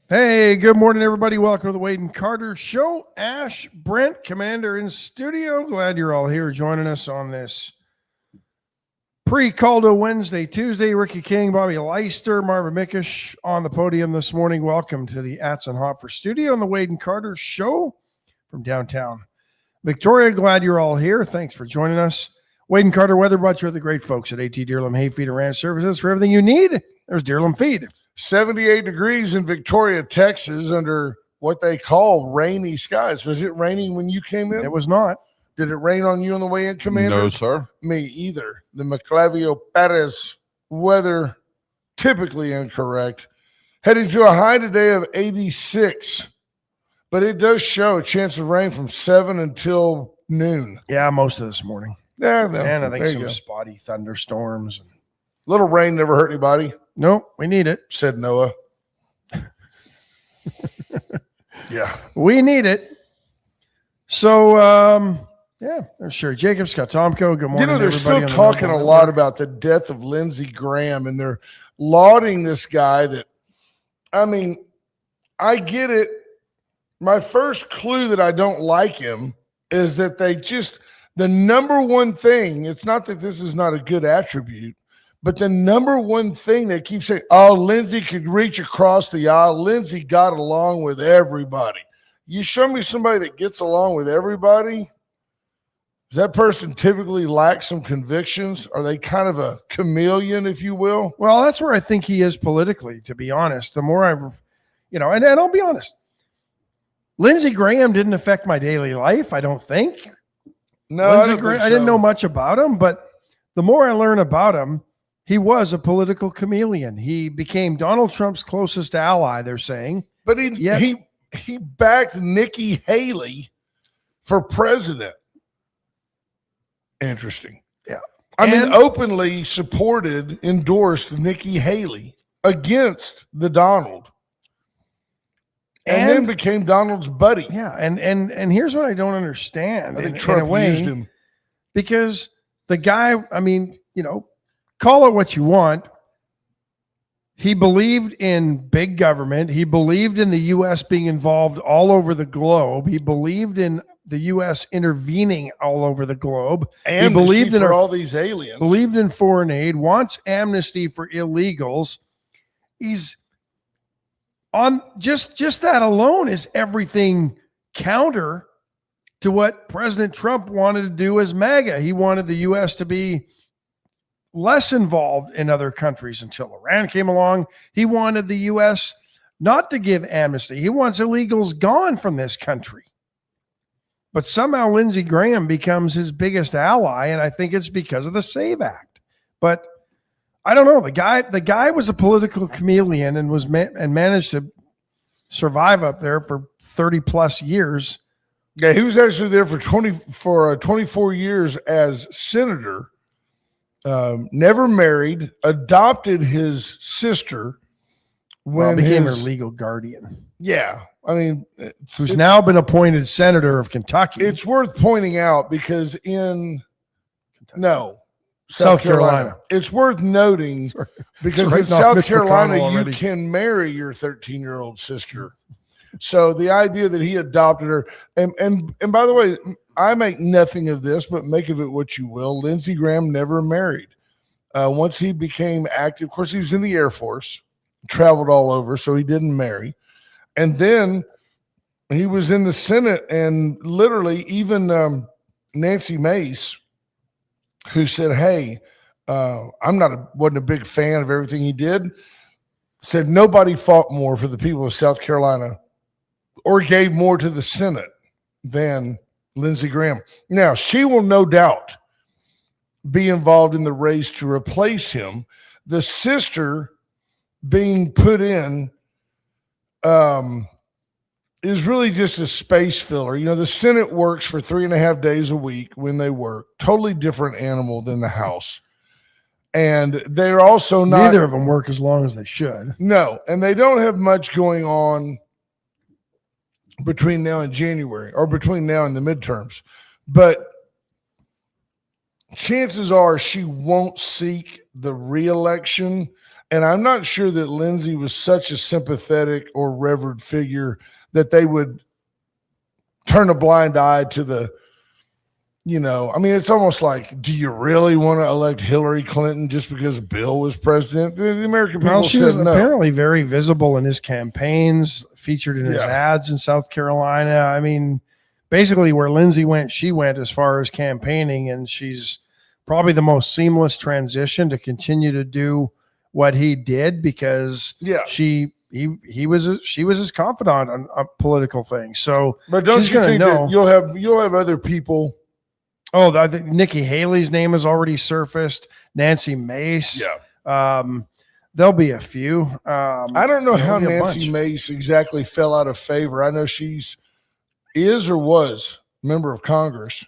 Hey, good morning, everybody. Welcome to the Wade and Carter Show. Ash, Brent, Commander in studio. Glad you're all here joining us on this pre-Caldo Wednesday, Tuesday. Ricky King, Bobby Leister, Marvin Mickish on the podium this morning. Welcome to the Atz and Hopfer studio on the Wade and Carter Show from downtown Victoria. Glad you're all here. Thanks for joining us. Wade and Carter Weather brought you by the great folks at AT Deerlam Hayfeed and Ranch Services. For everything you need, there's Deerlam Feed. 78 degrees in Victoria, Texas, under what they call rainy skies. Was it raining when you came in? It was not. Did it rain on you on the way in, Commander? No, sir. Me either. The Maclavio Perez weather, typically incorrect. Heading to a high today of 86, but it does show a chance of rain from 7 until noon. Yeah, most of this morning. Yeah, no, And I think there you some go. spotty thunderstorms. Little rain never hurt anybody, Nope, we need it. said Noah. Yeah. We need it. So, yeah, sure. Jacob Scott Tomko, good morning. They're everybody still on the talking a Noble lot Network. about the death of Lindsey Graham, and they're lauding this guy that, I mean, I get it. My first clue that I don't like him is that the number one thing, it's not that this is not a good attribute, but the number one thing they keep saying, oh, Lindsey could reach across the aisle. Lindsey got along with everybody. You show me somebody that gets along with everybody. Does that person typically lack some convictions? Are they kind of a chameleon, if you will? Well, that's where I think he is politically, to be honest. The more and I'll be honest, Lindsey Graham didn't affect my daily life, I don't think. No, Lindsey I don't Graham, think I didn't so. know much about him, but the more I learn about him, he was a political chameleon. He became Donald Trump's closest ally, they're saying. But he backed Nikki Haley for president. Interesting. Yeah. I mean, openly endorsed Nikki Haley against the Donald. And then became Donald's buddy. Yeah, and here's what I don't understand. I think in Trump a way, used him. because the guy, I mean, call it what you want. He believed in big government. He believed in the U.S. being involved all over the globe. He believed in the U.S. intervening all over the globe. And he believed in all these aliens. Believed in foreign aid. Wants amnesty for illegals. He's on just that alone is everything counter to what President Trump wanted to do as MAGA. He wanted the U.S. to be less involved in other countries until Iran came along. He wanted the U.S. not to give amnesty. He wants illegals gone from this country. But somehow Lindsey Graham becomes his biggest ally, and I think it's because of the SAVE Act. But I don't know. The guy was a political chameleon and managed to survive up there for 30 plus years. Yeah, he was actually there for 24 years as senator. Never married, adopted his sister when Became her legal guardian. Yeah, I mean, who's now been appointed senator of Kentucky. It's worth pointing out because South Carolina. It's worth noting because right in now, South Mitch Carolina, McConnell you already. can marry your 13-year-old sister. So the idea that he adopted her, and by the way, I make nothing of this, but make of it what you will. Lindsey Graham never married. Once he became active, of course, he was in the Air Force, traveled all over, so he didn't marry. And then he was in the Senate, and literally even Nancy Mace, who said, hey, wasn't a big fan of everything he did, said nobody fought more for the people of South Carolina or gave more to the Senate than Lindsey Graham. Now, she will no doubt be involved in the race to replace him. The sister being put in is really just a space filler. The Senate works for 3.5 days a week when they work. Totally different animal than the House. And they're also not. Neither of them work as long as they should. No, and they don't have much going on between now and January or between now and the midterms. But chances are she won't seek the reelection. And I'm not sure that Lindsey was such a sympathetic or revered figure that they would turn a blind eye to the, I mean, it's almost like, do you really want to elect Hillary Clinton just because Bill was president? The American people She said was no. apparently very visible in his campaigns, featured in his ads in South Carolina. I mean, basically where Lindsey went, she went as far as campaigning, and she's probably the most seamless transition to continue to do what he did because she was his confidant on political things. So, but don't you think that you'll have other people? Oh, I think Nikki Haley's name has already surfaced. Nancy Mace. Yeah. There'll be a few. I don't know how Nancy Mace exactly fell out of favor. I know is or was member of Congress.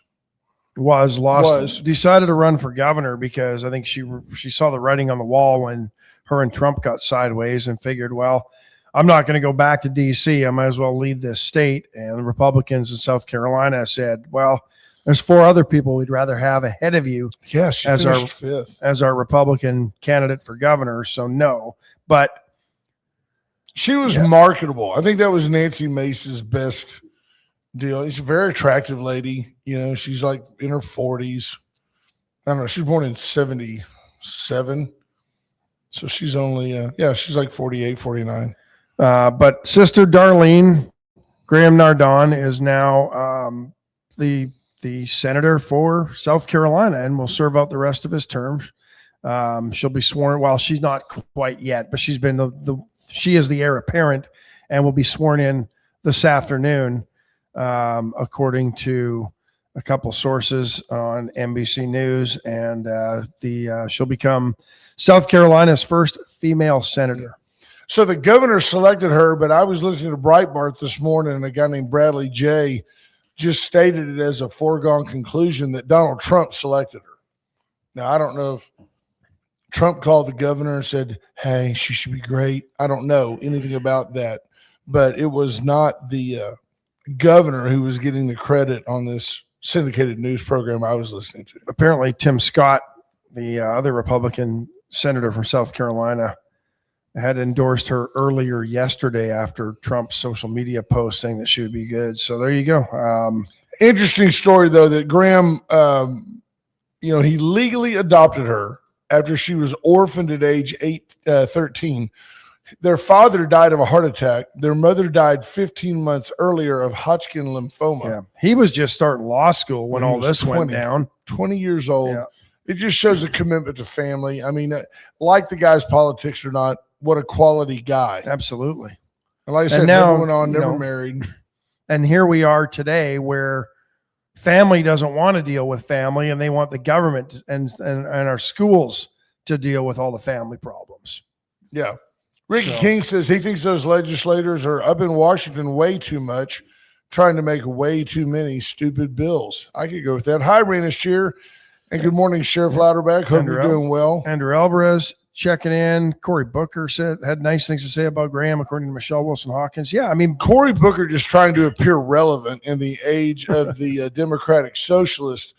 Decided to run for governor because I think she saw the writing on the wall when her and Trump got sideways and figured, well, I'm not going to go back to D.C. I might as well lead this state. And the Republicans in South Carolina said, well, there's 4 other people we'd rather have ahead of you. Yes, as our Republican candidate for governor. So no, but she was marketable. I think that was Nancy Mace's best deal. She's a very attractive lady. She's like in her 40s. I don't know. She was born in 1977. So she's only, she's like 48, 49. But Sister Darlene Graham Nardon is now the senator for South Carolina and will serve out the rest of his term. She'll be sworn. Well, she's not quite yet, but she's been she is the heir apparent and will be sworn in this afternoon, according to a couple sources on NBC News. And she'll become South Carolina's first female senator. So the governor selected her, but I was listening to Breitbart this morning, and a guy named Bradley Jay just stated it as a foregone conclusion that Donald Trump selected her. Now, I don't know if Trump called the governor and said, hey, she should be great. I don't know anything about that, but it was not the governor who was getting the credit on this syndicated news program I was listening to. Apparently, Tim Scott, the other Republican senator from South Carolina, had endorsed her earlier yesterday after Trump's social media post saying that she would be good. So there you go. Interesting story, though, that Graham, he legally adopted her after she was orphaned at age 13. Their father died of a heart attack. Their mother died 15 months earlier of Hodgkin lymphoma. Yeah. He was just starting law school when all this went down. 20 years old. Yeah. It just shows a commitment to family. I mean, like the guy's politics or not, what a quality guy. Absolutely. And like I said, now, never went on, never married. And here we are today where family doesn't want to deal with family, and they want the government and our schools to deal with all the family problems. Yeah. Ricky King says he thinks those legislators are up in Washington way too much, trying to make way too many stupid bills. I could go with that. Hi, Rena Shear, and good morning, Sheriff Louderback. Hope you're doing well. Andrew Alvarez checking in. Cory Booker had nice things to say about Graham, according to Michelle Wilson Hawkins. Yeah, I mean, Cory Booker just trying to appear relevant in the age of the Democratic Socialist.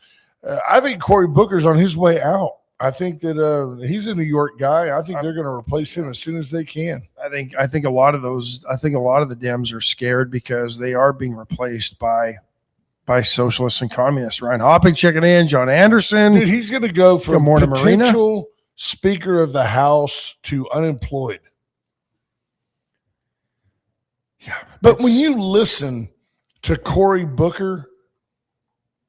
I think Cory Booker's on his way out. I think that he's a New York guy. I think they're going to replace him as soon as they can. I think a lot of the Dems are scared because they are being replaced by socialists and communists. Ryan Hopping checking in. John Anderson. Dude, he's going to go from potential Speaker of the House to unemployed. Yeah, but when you listen to Cory Booker,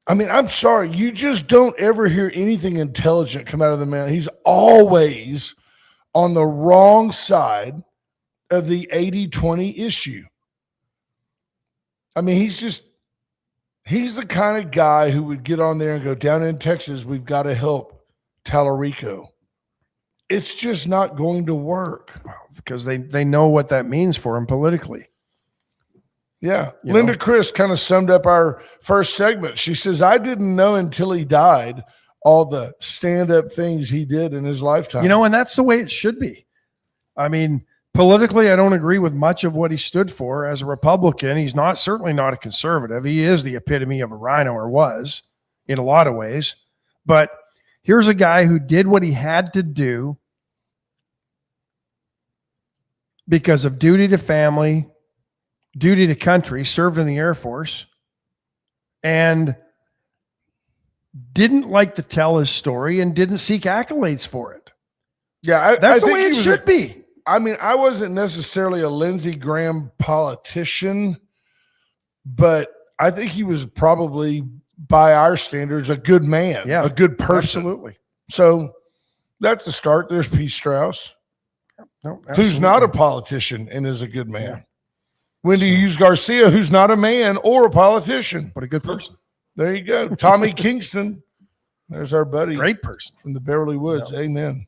I mean, I'm sorry, you just don't ever hear anything intelligent come out of the man. He's always on the wrong side of the 80-20 issue. I mean, he's the kind of guy who would get on there and go, down in Texas, we've got to help Tallarico. It's just not going to work. Because they know what that means for him politically. Yeah. Linda Chris kind of summed up our first segment. She says, I didn't know until he died all the stand-up things he did in his lifetime. And that's the way it should be. I mean, politically, I don't agree with much of what he stood for as a Republican. He's certainly not a conservative. He is the epitome of a rhino, or was, in a lot of ways. But here's a guy who did what he had to do because of duty to family, duty to country, served in the Air Force, and didn't like to tell his story and didn't seek accolades for it. Yeah, That's the way it should be. I mean, I wasn't necessarily a Lindsey Graham politician, but I think he was probably, by our standards, a good man, a good person. Absolutely. So that's a start. There's Pete Strauss, who's not a politician and is a good man. Yeah. Wendy Hughes Garcia, who's not a man or a politician, but a good person. There you go. Tommy Kingston. There's our buddy. Great person. From the Beverly Woods. Yeah. Amen.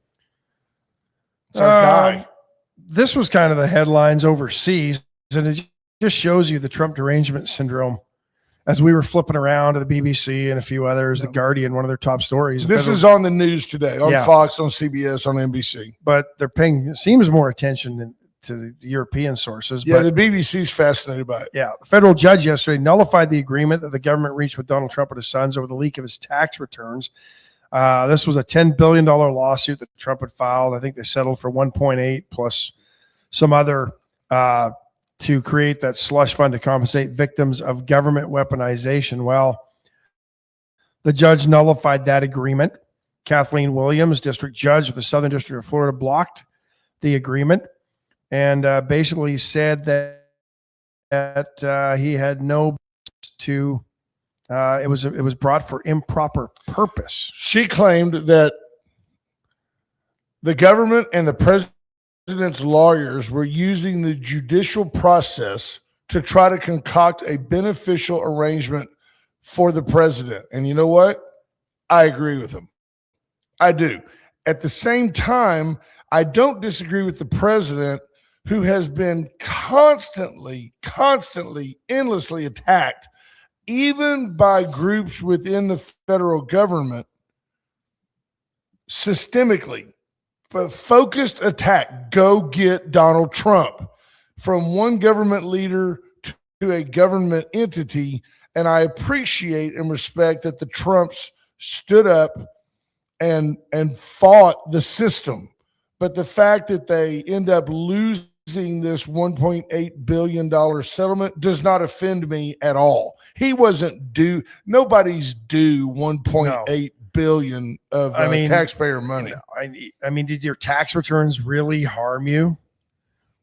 It's our guy. This was kind of the headlines overseas, and it just shows you the Trump derangement syndrome. As we were flipping around to the BBC and a few others, The Guardian, one of their top stories. This is on the news today, on Fox, on CBS, on NBC. But they're paying, it seems, more attention to the European sources. Yeah, but, the BBC's fascinated by it. Yeah. The federal judge yesterday nullified the agreement that the government reached with Donald Trump and his sons over the leak of his tax returns. This was a $10 billion lawsuit that Trump had filed. I think they settled for 1.8 plus some other to create that slush fund to compensate victims of government weaponization. Well, the judge nullified that agreement. Kathleen Williams, district judge of the Southern District of Florida, blocked the agreement and basically said that he had no to. It was brought for improper purpose. She claimed that the government and the president's lawyers were using the judicial process to try to concoct a beneficial arrangement for the president. And you know what? I agree with them. I do. At the same time, I don't disagree with the president, who has been constantly, endlessly attacked, even by groups within the federal government, systemically. But focused attack, go get Donald Trump, from one government leader to a government entity. And I appreciate and respect that the Trumps stood up and fought the system. But the fact that they end up losing this $1.8 billion settlement does not offend me at all. He wasn't due. Nobody's due $1.8 billion of taxpayer money. I mean, did your tax returns really harm you?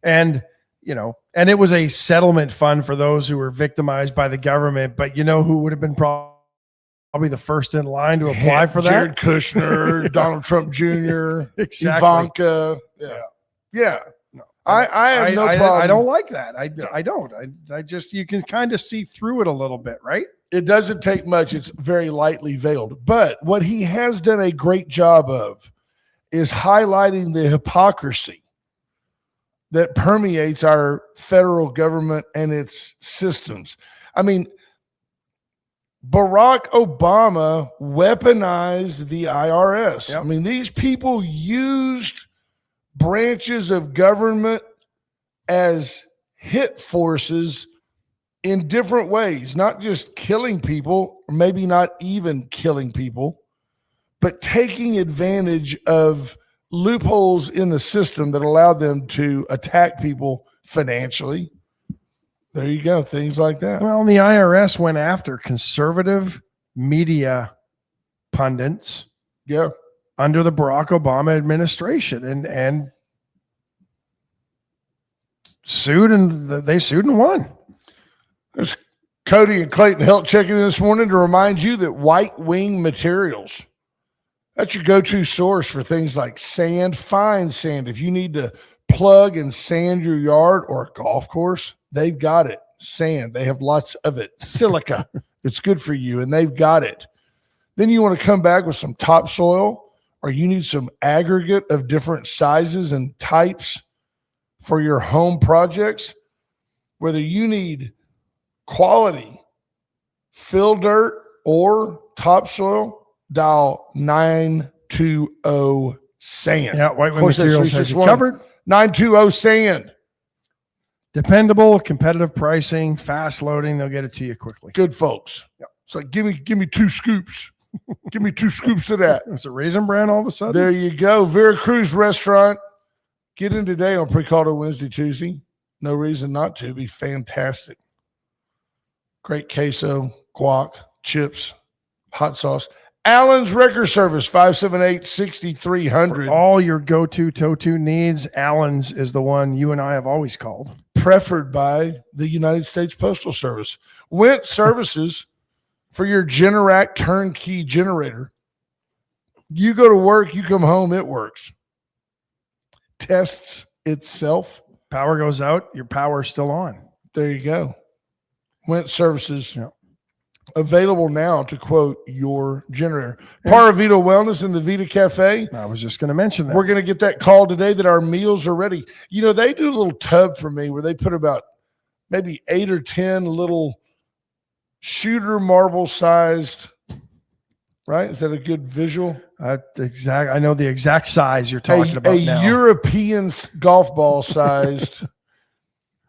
And, and it was a settlement fund for those who were victimized by the government. But you know who would have been probably the first in line to apply for that? Jared Kushner, Donald Trump Jr., exactly. Ivanka. Yeah. No, I have no problem. I don't like that. I don't. I just, you can kind of see through it a little bit, right? It doesn't take much. It's very lightly veiled. But what he has done a great job of is highlighting the hypocrisy that permeates our federal government and its systems. I mean, Barack Obama weaponized the IRS. Yep. I mean, these people used branches of government as hit forces in different ways, not just killing people, or maybe not even killing people, but taking advantage of loopholes in the system that allowed them to attack people financially. There you go. Things like that. Well, the IRS went after conservative media pundits. Yeah. Under the Barack Obama administration and sued, and they sued and won. There's Cody and Clayton Helt checking in this morning to remind you that White Wing Materials, that's your go-to source for things like sand, fine sand. If you need to plug and sand your yard or a golf course, they've got it. Sand, they have lots of it. Silica, it's good for you, and they've got it. Then you want to come back with some topsoil, or you need some aggregate of different sizes and types for your home projects, whether you need quality fill dirt or topsoil, dial 920 Sand. Yeah, White Wing Materials has you covered. 920 Sand. Dependable, competitive pricing, fast loading. They'll get it to you quickly. Good folks. Yeah. It's like, give me 2 scoops. Give me 2 scoops of that. It's a Raisin Bran all of a sudden. There you go. Veracruz Restaurant. Get in today on Pre-Call Wednesday, Tuesday. No reason not to. Be fantastic. Great queso, guac, chips, hot sauce. Allen's Wrecker Service, 578-6300. For all your go-to toe-to needs, Allen's is the one you and I have always called. Preferred by the United States Postal Service. Went services for your Generac turnkey generator. You go to work, you come home, it works. Tests itself. Power goes out, your power's still on. There you go. Went services. Yep. Available now to quote your generator. Paravita Wellness in the Vita Cafe. I was just going to mention that. We're going to get that call today that our meals are ready. You know, they do a little tub for me where they put about maybe 8 or 10 little shooter marble sized, right? Is that a good visual? I know the exact size you're talking about now. A European golf ball sized,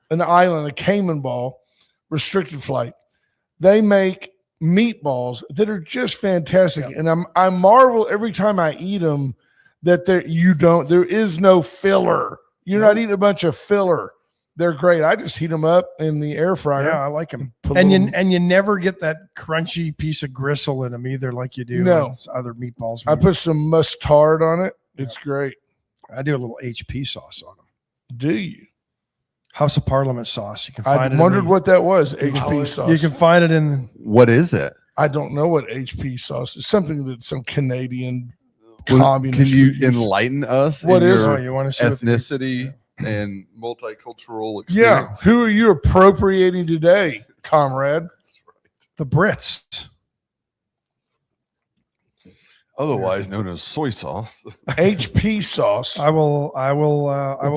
an island, a Cayman ball, restricted flight. They make meatballs that are just fantastic. Yep. And I marvel every time I eat them that there is no filler. You're not eating a bunch of filler. They're great. I just heat them up in the air fryer. Yeah, I like them. And you never get that crunchy piece of gristle in them either, like you do other meatballs. I put some mustard on it. It's great. I do a little HP sauce on them. Do you? House of Parliament sauce. You can find I wondered what that was. HP sauce. You can find it in. What is it? I don't know what HP sauce is. Something that some Canadian communist. Can you enlighten us? What is it? You want to see ethnicity and multicultural experience? Yeah. Who are you appropriating today, comrade? That's right. The Brits. Otherwise known as soy sauce. HP sauce. I will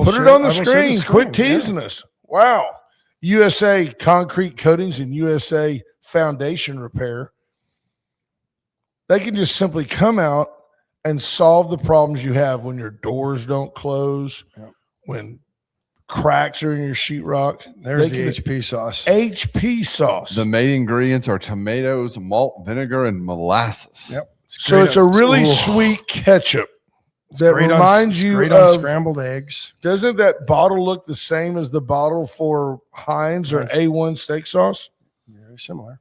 put it on the screen. Quit teasing us. Wow. USA Concrete Coatings and USA Foundation Repair. They can just simply come out and solve the problems you have when your doors don't close, when cracks are in your sheetrock. There's the HP sauce. HP sauce. The main ingredients are tomatoes, malt vinegar, and molasses. Yep. So it's a really sweet ketchup that reminds you of scrambled eggs. Doesn't that bottle look the same as the bottle for Heinz or A1 steak sauce? Very similar.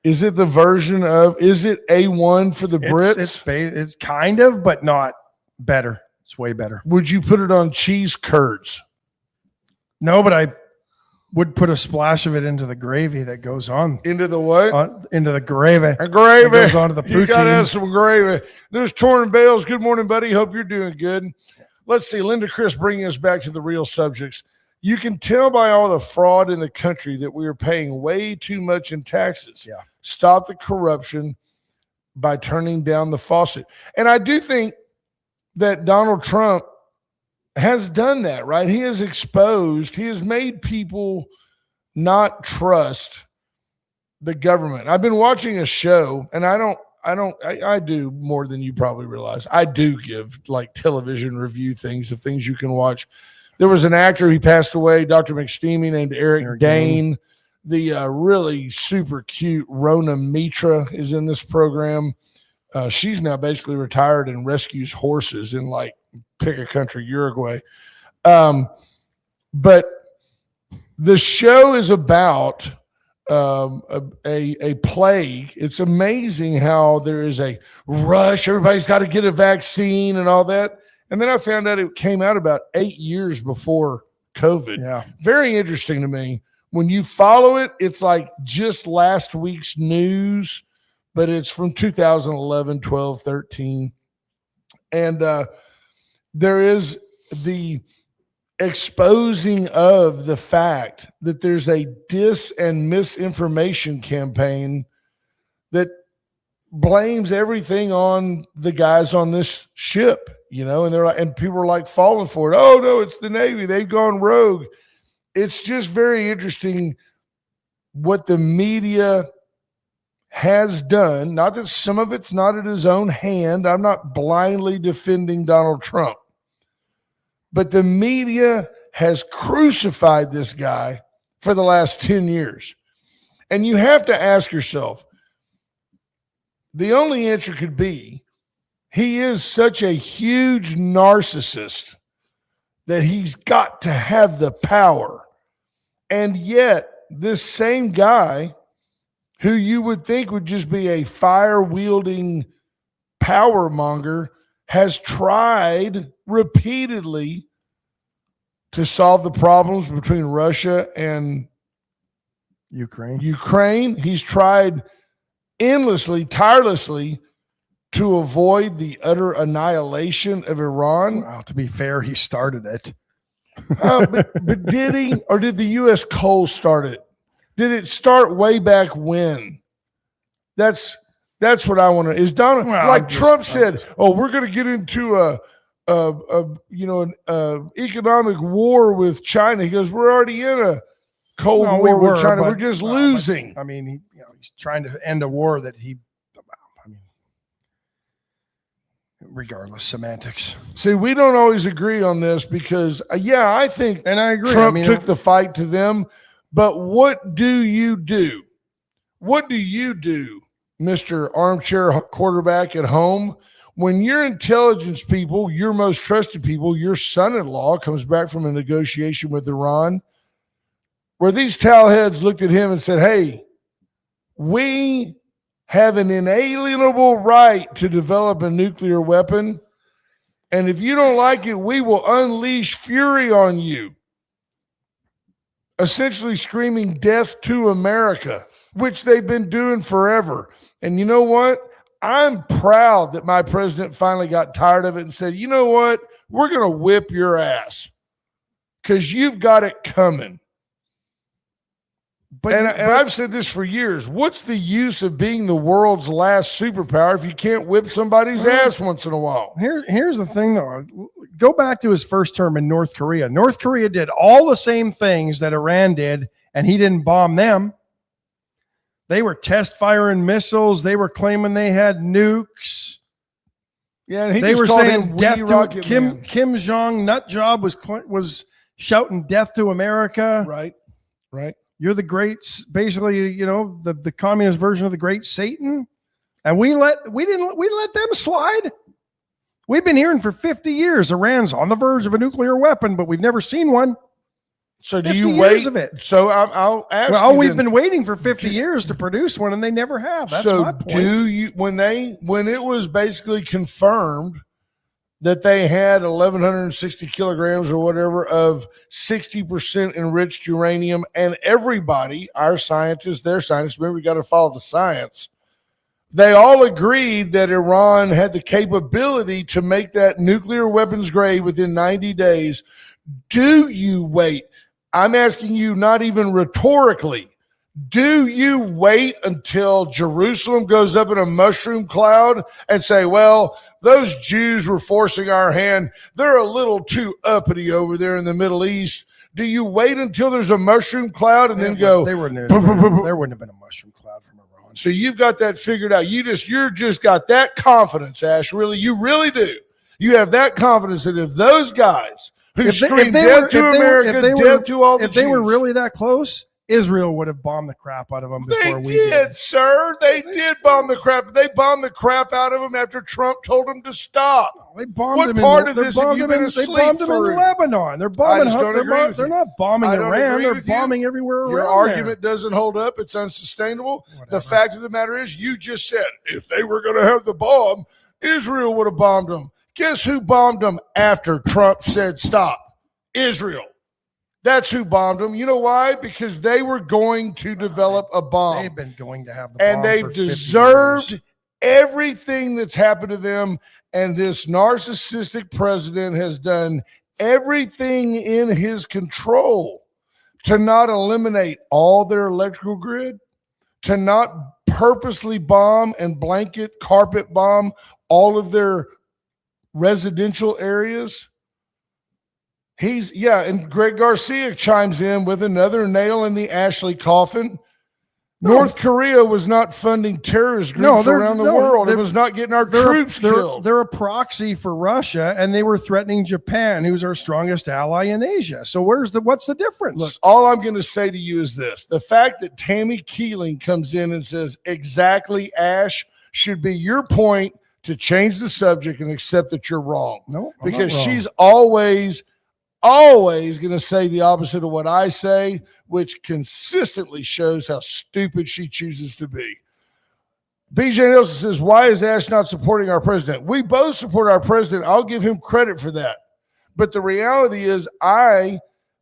Is it the version of? Is it A1 for the Brits? It's kind of, but not better. It's way better. Would you put it on cheese curds? No, but I would put a splash of it into the gravy that goes on. Into the what? Into the gravy. A gravy. That goes onto the poutine. You got to have some gravy. There's Torn Bales. Good morning, buddy. Hope you're doing good. Let's see. Linda Chris bringing us back to the real subjects. You can tell by all the fraud in the country that we are paying way too much in taxes. Yeah. Stop the corruption by turning down the faucet. And I do think that Donald Trump has done that, right? He has made people not trust the government. I've been watching a show, and I do more than you probably realize. I do give like television review things of things you can watch. There was an actor, he passed away, Dr. McSteamy, named Eric Dane. The really super cute Rona Mitra is in this program. She's now basically retired and rescues horses in like pick a country, Uruguay. But the show is about a plague. It's amazing how there is a rush. Everybody's got to get a vaccine and all that. And then I found out it came out about 8 years before COVID. Yeah. Very interesting to me. When you follow it, it's like just last week's news, but it's from 2011, 12, 13. And there is the exposing of the fact that there's a dis and misinformation campaign that blames everything on the guys on this ship, you know, and they're like, and people are like falling for it. Oh no, it's the Navy. They've gone rogue. It's just very interesting what the media has done. Not that some of it's not at his own hand. I'm not blindly defending Donald Trump, but the media has crucified this guy for the last 10 years. And you have to ask yourself, the only answer could be he is such a huge narcissist that he's got to have the power. And yet, this same guy who you would think would just be a fire-wielding power monger has tried repeatedly to solve the problems between Russia and Ukraine. He's tried endlessly, tirelessly to avoid the utter annihilation of Iran. Well, to be fair, he started it. But did he, or did the U.S. coal start it? Did it start way back when? That's what I want to. Is Donald like Trump said? Oh, we're going to get into an economic war with China. He goes, we're already in a cold war with China. We're just losing. I mean, he's trying to end a war that regardless, semantics. See, we don't always agree on this because, I think, and I agree. Trump took the fight to them. But what do you do? What do you do, Mr. Armchair Quarterback at home, when your intelligence people, your most trusted people, your son-in-law comes back from a negotiation with Iran, where these towelheads looked at him and said, hey, we have an inalienable right to develop a nuclear weapon, and if you don't like it, we will unleash fury on you. Essentially screaming death to America, which they've been doing forever. And you know what? I'm proud that my president finally got tired of it and said, you know what? We're going to whip your ass because you've got it coming. But I've said this for years. What's the use of being the world's last superpower if you can't whip somebody's ass once in a while? Here's the thing, though. Go back to his first term in North Korea. North Korea did all the same things that Iran did, and he didn't bomb them. They were test firing missiles. They were claiming they had nukes. Yeah, and they were saying death to Kim Jong nut job was shouting death to America. Right. You're the great, basically, the communist version of the great Satan. And we let them slide. We've been hearing for 50 years Iran's on the verge of a nuclear weapon, but we've never seen one. So do you wait? Of it. So I'll ask. Well, we've been waiting for 50 years to produce one, and they never have. That's my point. Do you when it was basically confirmed that they had 1,160 kilograms or whatever of 60% enriched uranium, and everybody, our scientists, their scientists, remember, we got to follow the science. They all agreed that Iran had the capability to make that nuclear weapons grade within 90 days. Do you wait? I'm asking you, not even rhetorically. Do you wait until Jerusalem goes up in a mushroom cloud and say, well, those Jews were forcing our hand. They're a little too uppity over there in the Middle East. Do you wait until there's a mushroom cloud and then go? There wouldn't have been a mushroom cloud from Iran. So you've got that figured out. You're just got that confidence, Ash. Really, you really do. You have that confidence that if those guys who screamed death to America, death to all the Jews. If they were really that close, Israel would have bombed the crap out of them before we did. They did, sir. They did bomb the crap. They bombed the crap out of them after Trump told them to stop. They bombed what them part of this have you been asleep for? They bombed them in Lebanon. They're bombing. They're not bombing Iran. They're bombing everywhere around. Your argument doesn't hold up. It's unsustainable. Whatever. The fact of the matter is, you just said if they were going to have the bomb, Israel would have bombed them. Guess who bombed them after Trump said stop? Israel. That's who bombed them. You know why? Because they were going to develop a bomb. They've been going to have the bomb. And they've deserved everything that's happened to them. And this narcissistic president has done everything in his control to not eliminate all their electrical grid, to not purposely bomb and blanket carpet bomb all of their residential areas. And Greg Garcia chimes in with another nail in the Ashley coffin. North Korea was not funding terrorist groups around the world. It was not getting our troops killed. They're a proxy for Russia, and they were threatening Japan, who's our strongest ally in Asia. So what's the difference? Look, all I'm going to say to you is this. The fact that Tammy Keeling comes in and says, exactly, Ash, should be your point to change the subject and accept that you're wrong. No, because she's always always going to say the opposite of what I say, which consistently shows how stupid she chooses to be. BJ Nelson says, why is Ash not supporting our president? We both support our president. I'll give him credit for that. But the reality is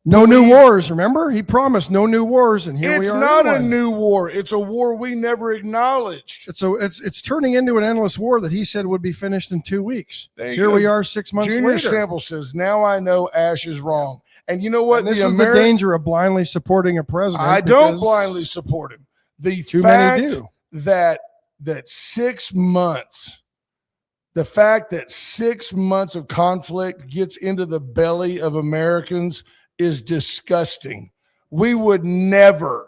no new wars. Remember, he promised no new wars, and here we are. It's not a new war. It's a war we never acknowledged. It's turning into an endless war that he said would be finished in 2 weeks. Here we are 6 months Junior later. Sample says, now I know Ash is wrong. And you know what? And this is the danger of blindly supporting a president. I don't blindly support him. The fact that 6 months, the fact that 6 months of conflict gets into the belly of Americans is disgusting. We would never,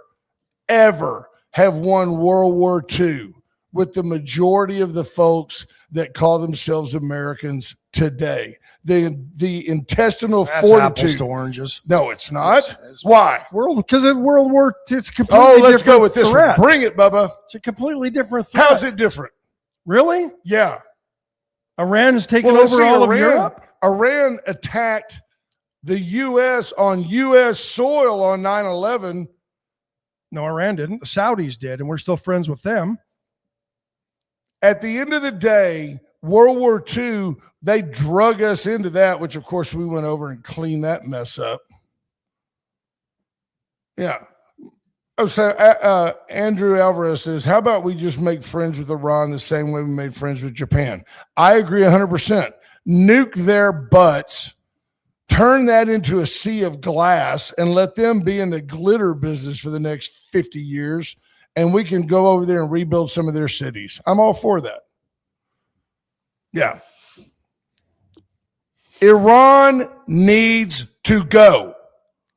ever have won World War II with the majority of the folks that call themselves Americans today. The intestinal fortitude. Apples to oranges. No, it's not. Why? Because in World War II, it's completely different. Oh, let's go with this one. Bring it, Bubba. It's a completely different threat. How's it different? Really? Yeah. Iran has taken over all of Europe? Iran attacked the U.S. on U.S. soil on 9/11. No, Iran didn't. The Saudis did, and we're still friends with them. At the end of the day, World War II, they drug us into that, which, of course, we went over and cleaned that mess up. Yeah. Oh, so Andrew Alvarez says, how about we just make friends with Iran the same way we made friends with Japan? I agree 100%. Nuke their butts, turn that into a sea of glass, and let them be in the glitter business for the next 50 years, and we can go over there and rebuild some of their cities. I'm all for that. Yeah. Iran needs to go.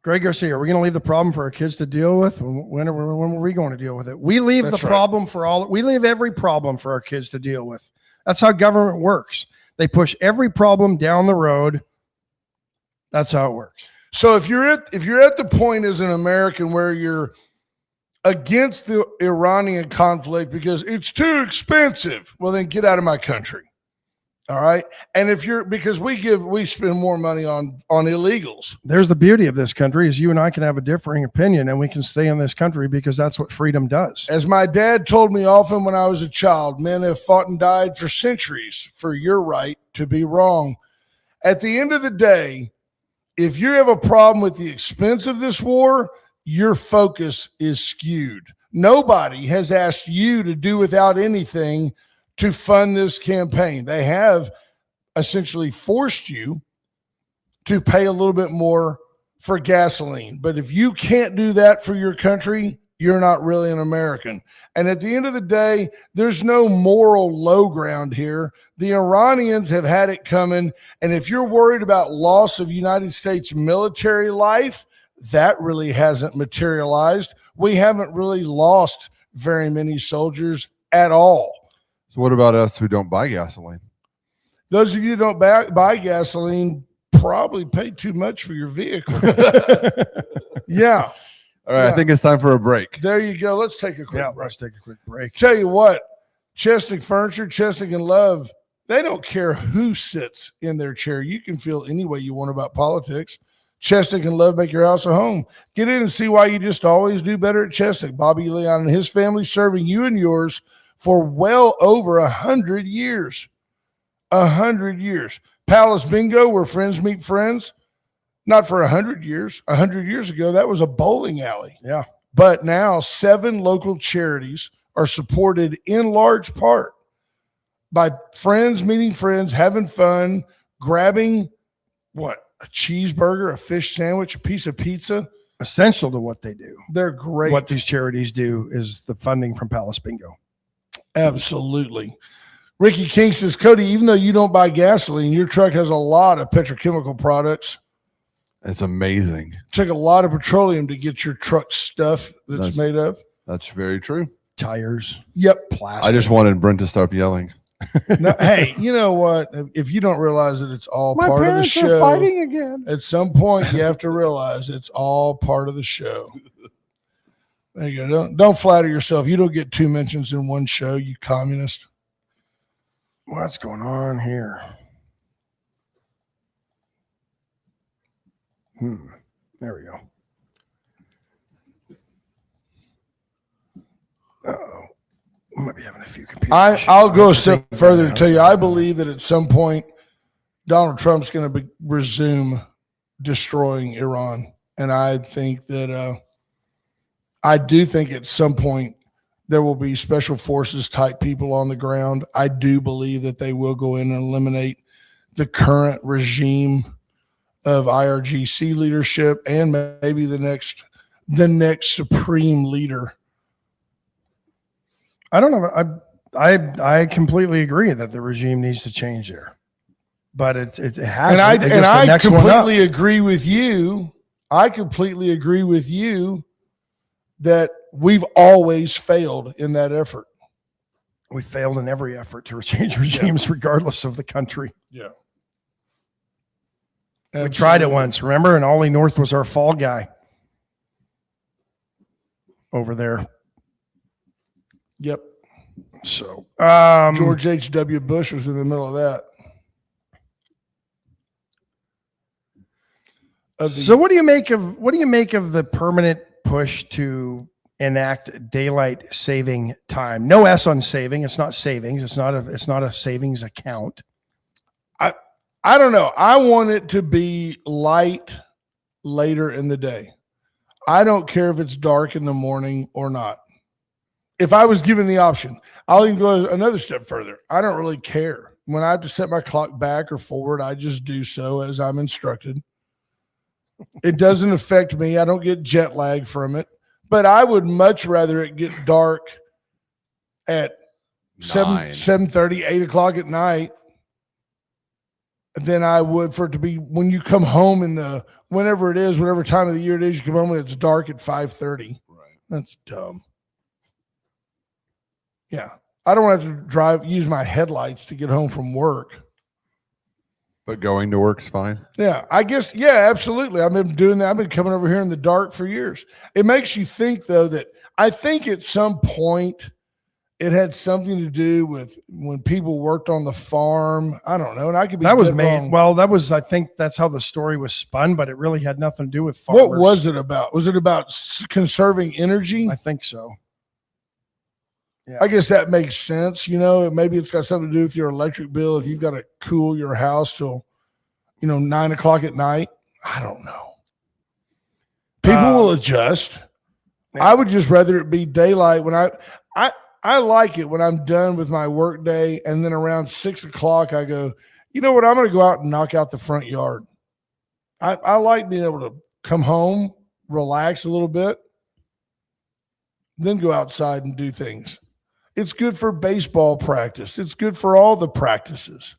Greg Garcia, are we going to leave the problem for our kids to deal with? When are we going to deal with it? We leave problem we leave every problem for our kids to deal with. That's how government works. They push every problem down the road. That's how it works. So if you're at the point as an American where you're against the Iranian conflict because it's too expensive, well, then get out of my country. All right. And because we spend more money on illegals. There's the beauty of this country is you and I can have a differing opinion and we can stay in this country because that's what freedom does. As my dad told me often when I was a child, men have fought and died for centuries for your right to be wrong. At the end of the day, if you have a problem with the expense of this war, your focus is skewed. Nobody has asked you to do without anything to fund this campaign. They have essentially forced you to pay a little bit more for gasoline. But if you can't do that for your country, you're not really an American. And at the end of the day, there's no moral low ground here. The Iranians have had it coming. And if you're worried about loss of United States military life, that really hasn't materialized. We haven't really lost very many soldiers at all. So what about us who don't buy gasoline? Those of you who don't buy gasoline probably pay too much for your vehicle. Yeah. All right, yeah. I think it's time for a break. There you go. Let's take a quick break. Let's take a quick break. Tell you what, Chesnick Furniture, Chesnick and Love, they don't care who sits in their chair. You can feel any way you want about politics. Chesnick and Love make your house a home. Get in and see why you just always do better at Chesnick. Bobby Leon and his family serving you and yours for well over 100 years. 100 years. Palace Bingo, where friends meet friends. Not for 100 years. 100 years ago, that was a bowling alley. Yeah. But now 7 local charities are supported in large part by friends meeting friends, having fun, grabbing a cheeseburger, a fish sandwich, a piece of pizza. Essential to what they do. They're great. What these charities do is the funding from Palace Bingo. Absolutely. Ricky King says, Cody, even though you don't buy gasoline, your truck has a lot of petrochemical products. It's amazing. It took a lot of petroleum to get your truck stuff that's made of. That's very true. Tires. Yep. Plastic. I just wanted Brent to stop yelling. No, hey, you know what? If you don't realize that it's all part of the show, are fighting again. At some point, you have to realize it's all part of the show. There you go. Don't flatter yourself. You don't get 2 mentions in one show, you communist. What's going on here? There we go. Uh-oh. We might be having a few computer issues. I'll go a step further and tell you, I believe that at some point, Donald Trump's going to resume destroying Iran. And I think that I do think at some point there will be special forces type people on the ground. I do believe that they will go in and eliminate the current regime of IRGC leadership and maybe the next supreme leader. I don't know. I completely agree that the regime needs to change there, but it has. And I completely agree with you. I completely agree with you that we've always failed in that effort. We failed in every effort to change regimes, regardless of the country. Yeah. We tried it once, remember? And Ollie North was our fall guy over there. Yep. So George H.W. Bush was in the middle of that. So what do you make of the permanent push to enact daylight saving time? No S on saving. It's not savings. It's not a savings account. I don't know. I want it to be light later in the day. I don't care if it's dark in the morning or not. If I was given the option, I'll even go another step further. I don't really care. When I have to set my clock back or forward, I just do so as I'm instructed. It doesn't affect me. I don't get jet lag from it. But I would much rather it get dark at 7:30, 8 o'clock at night than I would for it to be when you come home whenever it is, whatever time of the year it is, you come home and it's dark at 5:30. Right. That's dumb. Yeah. I don't have to use my headlights to get home from work. But going to work's fine. Yeah, I guess. Yeah, absolutely. I've been doing that. I've been coming over here in the dark for years. It makes you think, though, that I think at some point it had something to do with when people worked on the farm. I don't know. And I could be that was dead made. wrong. Well, that was, I think that's how the story was spun, but it really had nothing to do with farmers. What was it about? Was it about conserving energy? I think so. Yeah. I guess that makes sense. Maybe it's got something to do with your electric bill. If you've got to cool your house till, 9 o'clock at night. I don't know. People will adjust. Yeah. I would just rather it be daylight when I like it when I'm done with my work day. And then around 6 o'clock, I go, you know what? I'm going to go out and knock out the front yard. I like being able to come home, relax a little bit, then go outside and do things. It's good for baseball practice. It's good for all the practices.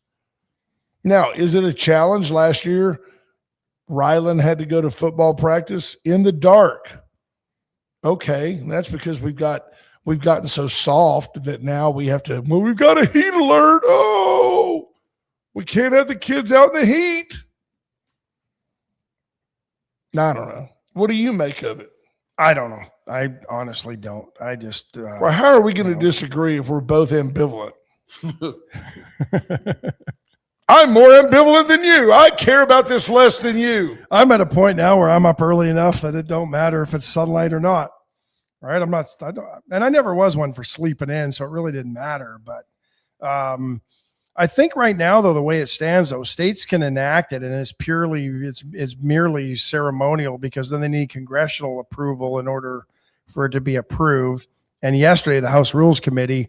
Now, is it a challenge? Last year, Ryland had to go to football practice in the dark. Okay, that's because we've gotten so soft that now we've got a heat alert. Oh, we can't have the kids out in the heat. I don't know. What do you make of it? I don't know. I honestly don't. I just. Well, how are we going to disagree if we're both ambivalent? I'm more ambivalent than you. I care about this less than you. I'm at a point now where I'm up early enough that it don't matter if it's sunlight or not. Right? And I never was one for sleeping in, so it really didn't matter. But I think right now, though, the way it stands, though, states can enact it, and it's merely ceremonial because then they need congressional approval in order for it to be approved. And yesterday, the House Rules Committee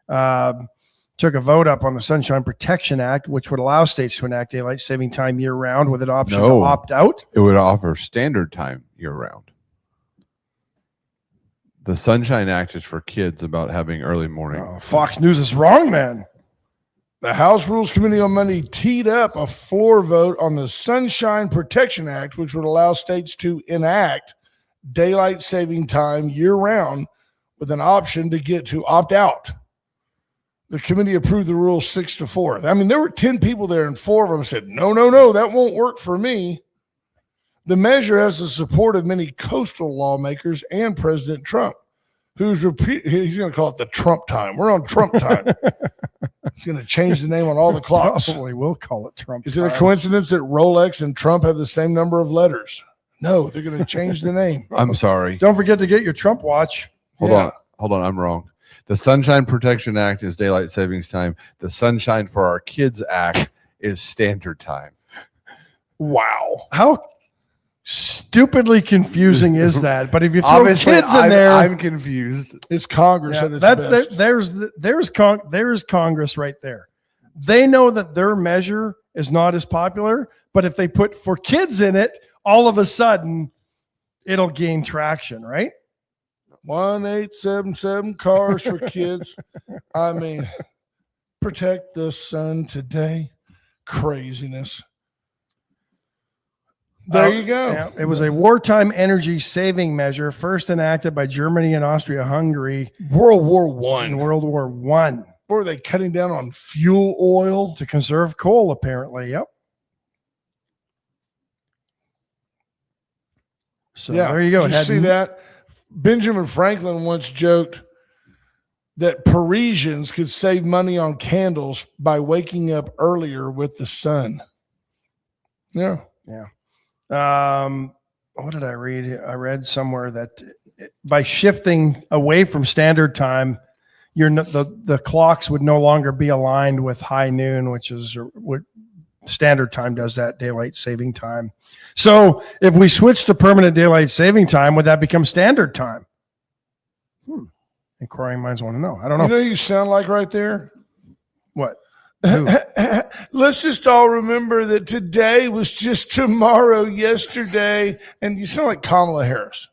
took a vote up on the Sunshine Protection Act, which would allow states to enact daylight saving time year round with an option to opt out. It would offer standard time year round. The Sunshine Act is for kids about having early morning. Oh, Fox News is wrong, man. The House Rules Committee on Monday teed up a floor vote on the Sunshine Protection Act, which would allow states to enact daylight saving time year round with an option to get to opt out. The committee approved the rule 6-4. I mean, there were 10 people there and 4 of them said, no, that won't work for me. The measure has the support of many coastal lawmakers and President Trump, he's going to call it the Trump time. We're on Trump time. He's going to change the name on all the clocks. Probably will call it Trump. Is it a time. coincidence that Rolex and Trump have the same number of letters? No, they're going to change the name. I'm sorry. Don't forget to get your Trump watch. Hold on. I'm wrong. The Sunshine Protection Act is daylight savings time. The Sunshine for Our Kids Act is standard time. Wow. How stupidly confusing is that? But if you throw Obviously, kids in there, I'm confused. It's Congress yeah, at its that's best. there's Congress right there. They know that their measure is not as popular, but if they put for kids in it, all of a sudden it'll gain traction, right? 1877 cars for kids. I mean, protect the sun today. Craziness. There you go. Yeah, it was a wartime energy saving measure first enacted by Germany and Austria-Hungary World War in I. World War I Were they cutting down on fuel oil? to conserve coal, apparently. Yep. So there you go. Did you see that? Benjamin Franklin once joked that Parisians could save money on candles by waking up earlier with the sun. Yeah. What did I read? I read somewhere that by shifting away from standard time, the clocks would no longer be aligned with high noon, which is what standard time does, that daylight saving time. So if we switch to permanent daylight saving time, would that become standard time? Inquiring minds want to know. I don't know. You know who you sound like right there? What? Let's just all remember that today was just tomorrow, yesterday, and you sound like Kamala Harris.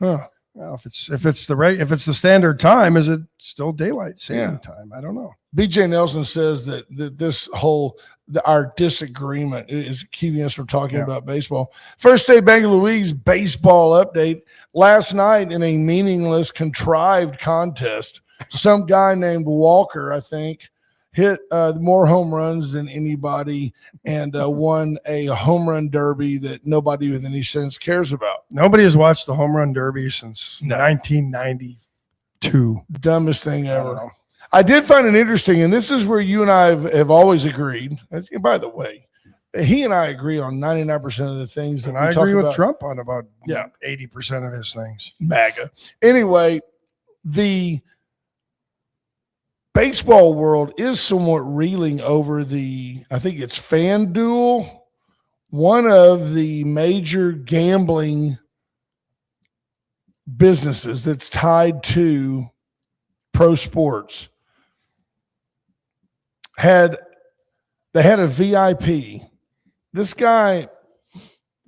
Huh. Well, if it's the standard time, is it still daylight saving time? I don't know. BJ Nelson says that this whole our disagreement is keeping us from talking about baseball. First State Bank of Louise baseball update. Last night in a meaningless, contrived contest, some guy named Walker, I think, hit more home runs than anybody and won a home run derby that nobody with any sense cares about. Nobody has watched the home run derby since 1992. Dumbest thing ever. I did find it interesting, and this is where you and I have always agreed. By the way, he and I agree on 99% of the things that And we I talk agree with about. Trump on about 80% of his things. MAGA. Anyway, the baseball world is somewhat reeling over I think it's FanDuel, one of the major gambling businesses that's tied to pro sports. They had a VIP. This guy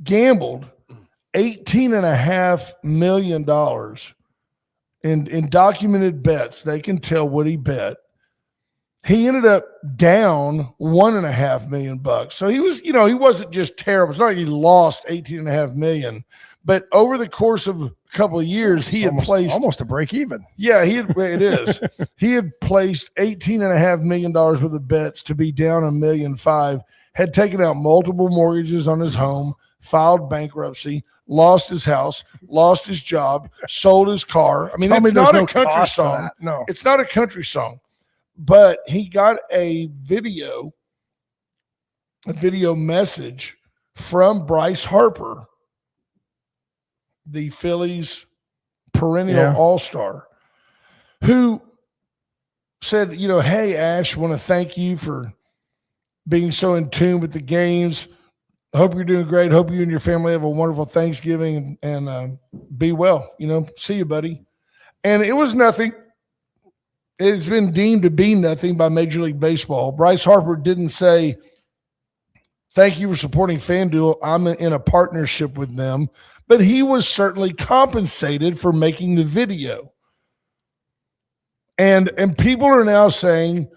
gambled $18.5 million in documented bets. They can tell what he bet. He ended up down $1.5 million. So he was, he wasn't just terrible. It's not like he lost $18.5 million, but over the course of a couple of years, he had placed almost a break even. Yeah, it is. He had placed $18.5 million worth of bets to be down $1.5 million, had taken out multiple mortgages on his home, filed bankruptcy, lost his house, lost his job, sold his car. I mean, it's not a country song. No, it's not a country song, but he got a video message from Bryce Harper, the Phillies perennial all-star, who said, hey, Ash, want to thank you for being so in tune with the games. Hope you're doing great. Hope you and your family have a wonderful Thanksgiving and be well. See you, buddy. And it was nothing. It's been deemed to be nothing by Major League Baseball. Bryce Harper didn't say, thank you for supporting FanDuel. I'm in a partnership with them. But he was certainly compensated for making the video. And people are now saying,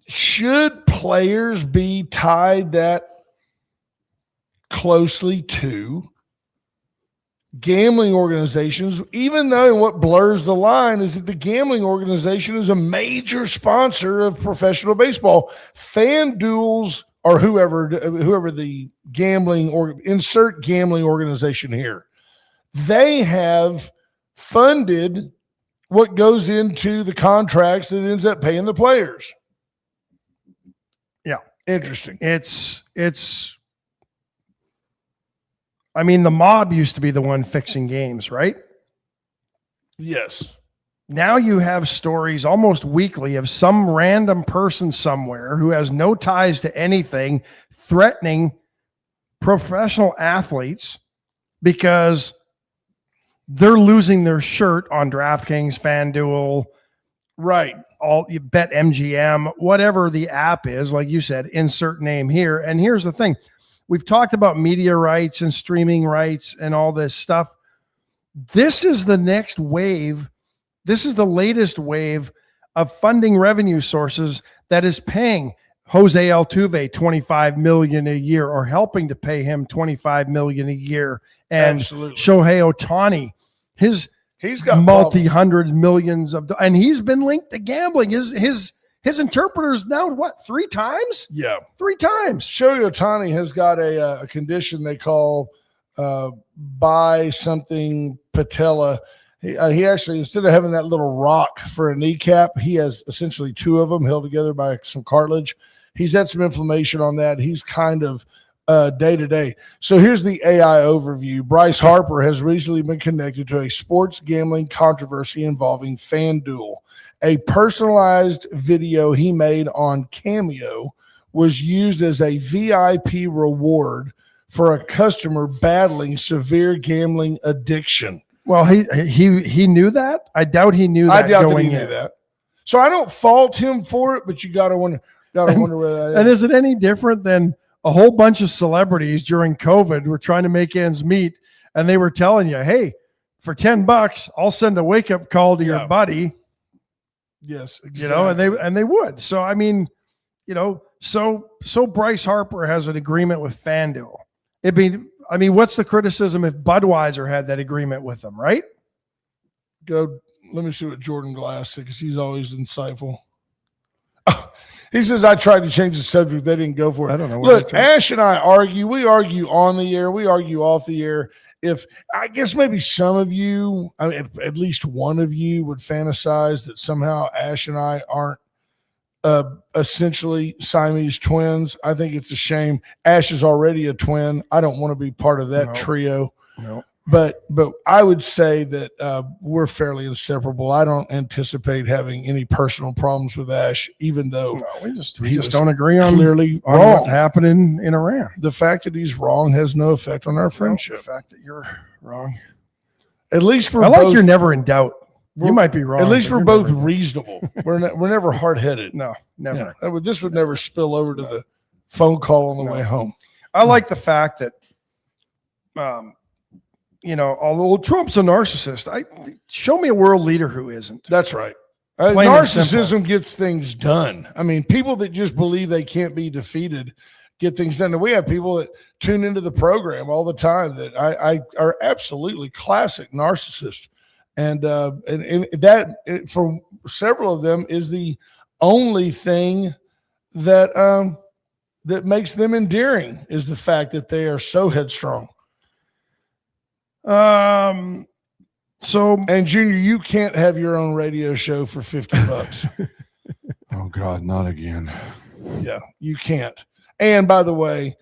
should players be tied that closely to gambling organizations, even though what blurs the line is that the gambling organization is a major sponsor of professional baseball? FanDuel's or whoever the gambling or insert gambling organization here, they have funded what goes into the contracts that ends up paying the players. Yeah. Interesting. I mean, the mob used to be the one fixing games, right? Yes. Now you have stories almost weekly of some random person somewhere who has no ties to anything threatening professional athletes because they're losing their shirt on DraftKings, FanDuel, Right. all you bet MGM, whatever the app is, like you said, insert name here. And here's the thing. We've talked about media rights and streaming rights and all this stuff. This is the next wave. This is the latest wave of funding revenue sources that is paying Jose Altuve $25 million a year, or helping to pay him $25 million a year. And Absolutely. Shohei Ohtani, He's got multi-hundred millions of, and he's been linked to gambling. His interpreter's now what, 3 times? Yeah. 3 times. Shohei Ohtani has got a condition they call bi something patella. He actually, instead of having that little rock for a kneecap, he has essentially 2 of them held together by some cartilage. He's had some inflammation on that. He's kind of day to day. So here's the AI overview. Bryce Harper has recently been connected to a sports gambling controversy involving FanDuel. A personalized video he made on Cameo was used as a VIP reward for a customer battling severe gambling addiction. Well, he knew that. I doubt he knew that. I doubt that going he knew in. that. So I don't fault him for it, but you got to wonder where that is. And is it any different than a whole bunch of celebrities during COVID were trying to make ends meet, and they were telling you, "Hey, for $10, I'll send a wake up call to your buddy." Yes, exactly. You know, and they would. So I mean, you know, so Bryce Harper has an agreement with FanDuel. I mean, what's the criticism if Budweiser had that agreement with them, right? Let me see what Jordan Glass said, because he's always insightful. He says, I tried to change the subject. They didn't go for it. I don't know. Look, Ash and I argue. We argue on the air. We argue off the air. I guess maybe some of you, I mean, at least one of you would fantasize that somehow Ash and I aren't essentially Siamese twins. I think it's a shame. Ash is already a twin. I don't want to be part of that trio. No. But I would say that we're fairly inseparable. I don't anticipate having any personal problems with Ash, even though we just don't agree on clearly on wrong. what happened in Iran. The fact that he's wrong has no effect on our friendship. The fact that you're wrong. At least I like you're never in doubt. You might be wrong. At least but we're you're both never- reasonable. We're never hard headed. No, never. Yeah, this would never spill over to the phone call on the way home. I like the fact that, you know, although Trump's a narcissist, show me a world leader who isn't. That's right. Plain and Narcissism gets things done. I mean, people that just believe they can't be defeated get things done. And we have people that tune into the program all the time that I are absolutely classic narcissists. And that for several of them is the only thing that that makes them endearing, is the fact that they are so headstrong. So, and Junior, you can't have your own radio show for $50. Oh God, not again. Yeah, you can't. And by the way,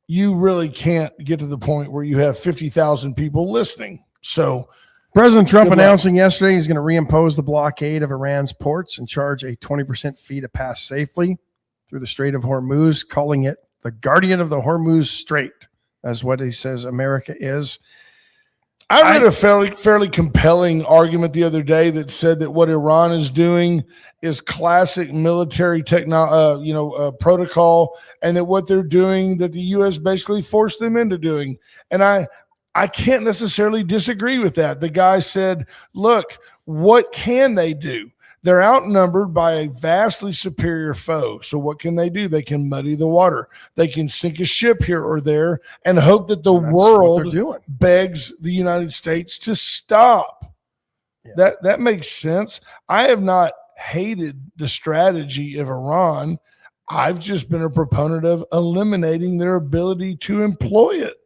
you really can't get to the point where you have 50,000 people listening. So President Trump announcing yesterday he's going to reimpose the blockade of Iran's ports and charge a 20% fee to pass safely through the Strait of Hormuz, calling it the guardian of the Hormuz Strait, as what he says America is. I read a fairly compelling argument the other day that said that what Iran is doing is classic military protocol, and that what they're doing, that the U.S. basically forced them into doing. And I can't necessarily disagree with that. The guy said, look, what can they do? They're outnumbered by a vastly superior foe. So what can they do? They can muddy the water. They can sink a ship here or there and hope that the world begs the United States to stop. Yeah. That makes sense. I have not hated the strategy of Iran. I've just been a proponent of eliminating their ability to employ it.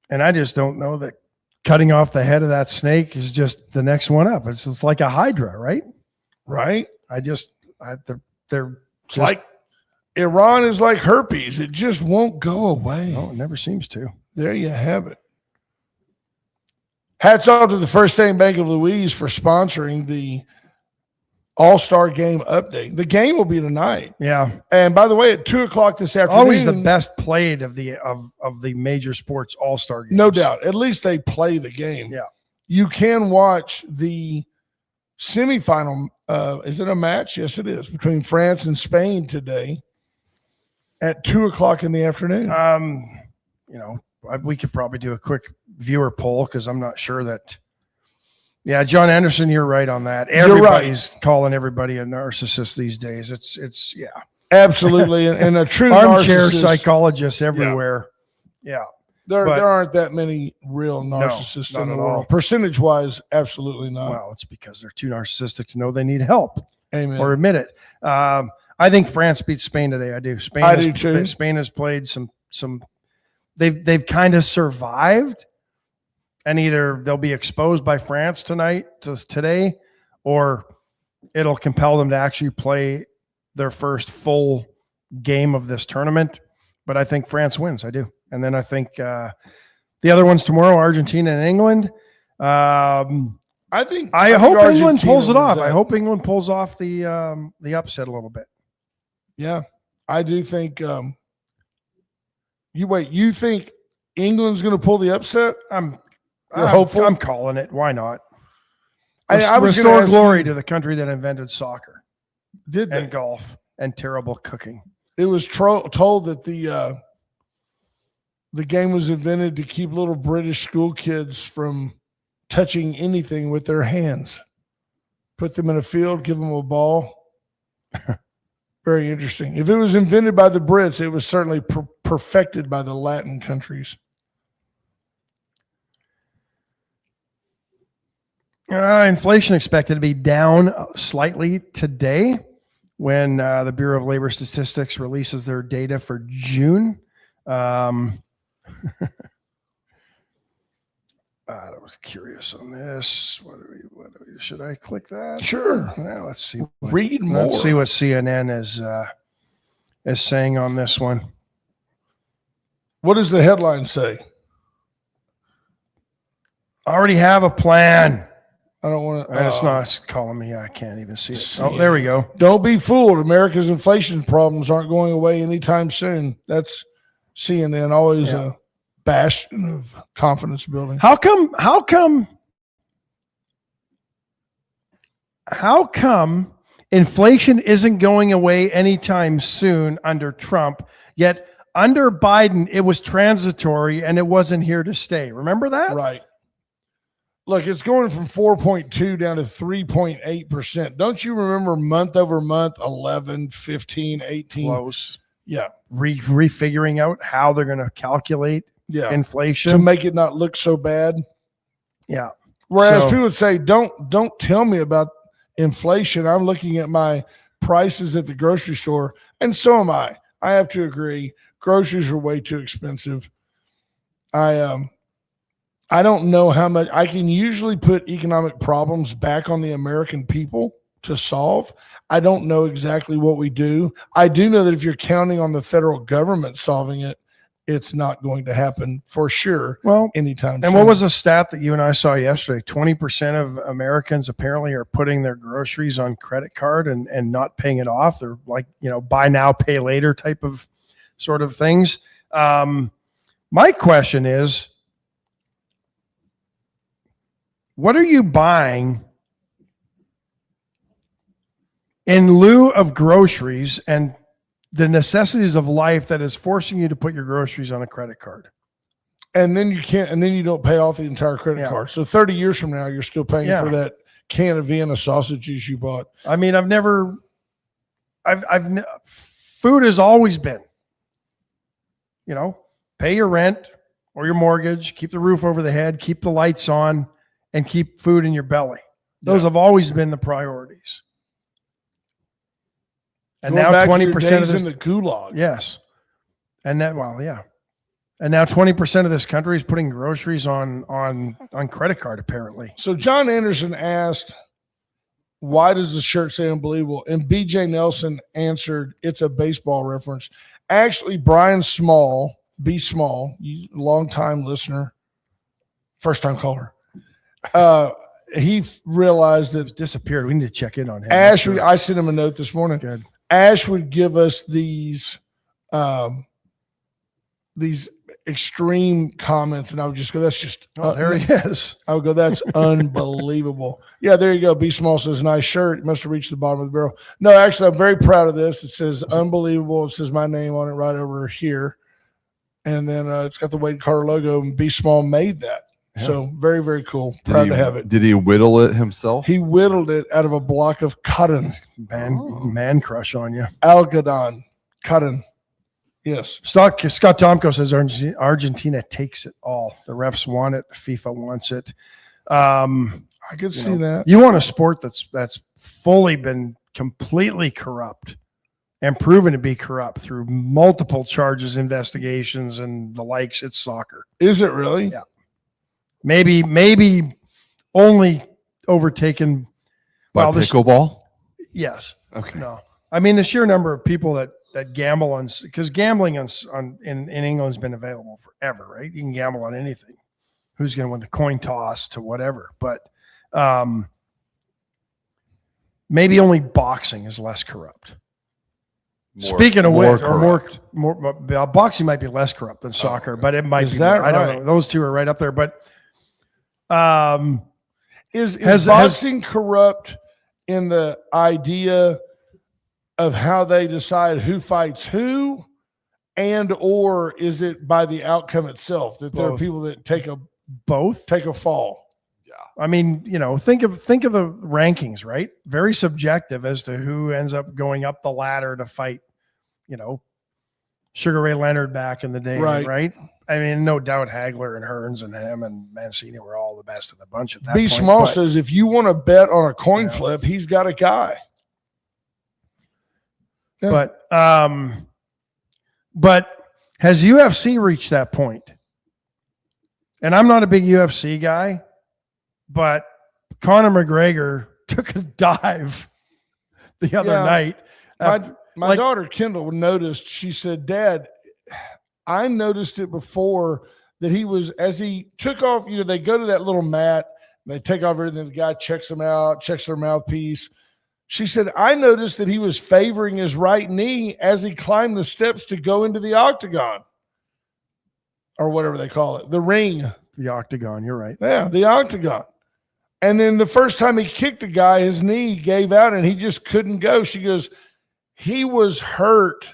And I just don't know that cutting off the head of that snake is just the next one up. It's like a hydra, right? Right. They're It's like Iran is like herpes. It just won't go away. no, it never seems to. There you have it. Hats off to the First State Bank of Louise for sponsoring the All-Star Game update. The game will be tonight. Yeah. And by the way, at 2:00 this afternoon. Always the best played of the major sports all-star games. No doubt. At least they play the game. Yeah. You can watch the semifinal. Is it a match? Yes, it is. Between France and Spain today at 2:00 in the afternoon. We could probably do a quick viewer poll because I'm not sure that. Yeah, John Anderson, you're right on that. Everybody's calling everybody a narcissist these days. It's yeah, absolutely, and a true armchair narcissist. Psychologists everywhere. Yeah, there aren't that many real narcissists in the world. Percentage wise, absolutely not. Well, it's because they're too narcissistic to know they need help. Amen. Or admit it. I think France beats Spain today. I do. I do too. Spain has played some. They've kind of survived, and either they'll be exposed by France today, or it'll compel them to actually play their first full game of this tournament. But I think France wins. I do. And then I think the other ones tomorrow, Argentina and England. I hope England pulls it off. I hope England pulls off the upset a little bit. Yeah, I do think. You think England's going to pull the upset? I'm hopeful. I'm calling it. Why not? I was restore glory to the country that invented soccer, and golf and terrible cooking. It was told that the game was invented to keep little British school kids from touching anything with their hands. Put them in a field, give them a ball. Very interesting. If it was invented by the Brits, it was certainly perfected by the Latin countries. Inflation expected to be down slightly today when the Bureau of Labor Statistics releases their data for June. I was curious on this. Should I click that? Sure. Well, let's see. Read more. Let's see what CNN is saying on this one. What does the headline say? Already have a plan. I don't want to. It's not it's calling me. I can't even see it. Oh, there we go. Don't be fooled. America's inflation problems aren't going away anytime soon. That's CNN, always a bastion of confidence building. How come inflation isn't going away anytime soon under Trump, yet under Biden it was transitory and it wasn't here to stay? Remember that? Right. Look, it's going from 4.2 down to 3.8%. Don't you remember month over month, 11, 15, 18? Close. Yeah. Refiguring out how they're going to calculate inflation to make it not look so bad. Yeah. Whereas people would say, don't tell me about inflation. I'm looking at my prices at the grocery store, and so am I. I have to agree. Groceries are way too expensive. I don't know how much I can usually put economic problems back on the American people to solve. I don't know exactly what we do. I do know that if you're counting on the federal government solving it, it's not going to happen for sure. Well, anytime soon. And what was the stat that you and I saw yesterday? 20% of Americans apparently are putting their groceries on credit card and not paying it off. They're like, buy now, pay later type of sort of things. My question is, what are you buying in lieu of groceries and the necessities of life that is forcing you to put your groceries on a credit card? And then you don't pay off the entire credit card. So 30 years from now, you're still paying for that can of Vienna sausages you bought. I mean, food has always been, pay your rent or your mortgage, keep the roof over the head, keep the lights on, and keep food in your belly. Those have always been the priorities. And going now back 20% of this in the gulag. Yes. And that, well, yeah. And now 20% of this country is putting groceries on credit card, apparently. So John Anderson asked, why does the shirt say unbelievable? And BJ Nelson answered, it's a baseball reference. Actually, Brian Small, B Small, long-time listener, first-time caller, he realized that Disappeared. We need to check in on him. Ash, I sent him a note this morning. Good. Ash would give us these extreme comments, and I would just go, that's just there he is. I would go, that's unbelievable. Yeah, there you go. B Small says, nice shirt. It must have reached the bottom of the barrel. No, actually, I'm very proud of this. It says unbelievable. It says my name on it right over here. And then it's got the Wade Carter logo, and B Small made that. Yeah. So very, very cool. Proud to have it. Did he whittle it himself? He whittled it out of a block of cotton. Man crush on you. Algodon. Cotton. Yes. Scott Tomko says Argentina takes it all. The refs want it. FIFA wants it. I could see that. You want a sport that's fully been completely corrupt and proven to be corrupt through multiple charges, investigations, and the likes. It's soccer. Is it really? Yeah. Maybe only overtaken by pickleball. Yes. Okay. No. I mean, the sheer number of people that gamble on, because gambling in England's been available forever, right? You can gamble on anything. Who's going to win the coin toss to whatever, but maybe only boxing is less corrupt. Speaking of which, more boxing might be less corrupt than soccer, but it might be. That I don't know. Those two are right up there, but is boxing corrupt in the idea of how they decide who fights who, and or is it by the outcome itself that there are people that take a fall? Yeah. I mean, think of the rankings, right? Very subjective as to who ends up going up the ladder to fight, Sugar Ray Leonard back in the day, right? I mean, no doubt Hagler and Hearns and him and Mancini were all the best of the bunch at that point. B Small says if you want to bet on a coin flip, he's got a guy. Yeah. But has UFC reached that point? And I'm not a big UFC guy, but Conor McGregor took a dive the other night. My daughter Kendall noticed. She said, "Dad, I noticed it before that he was, as he took off, they go to that little mat, they take off everything. The guy checks them out, checks their mouthpiece." She said, I noticed that he was favoring his right knee as he climbed the steps to go into the octagon or whatever they call it, the ring. The octagon, you're right. Yeah, the octagon. And then the first time he kicked the guy, his knee gave out and he just couldn't go. She goes, he was hurt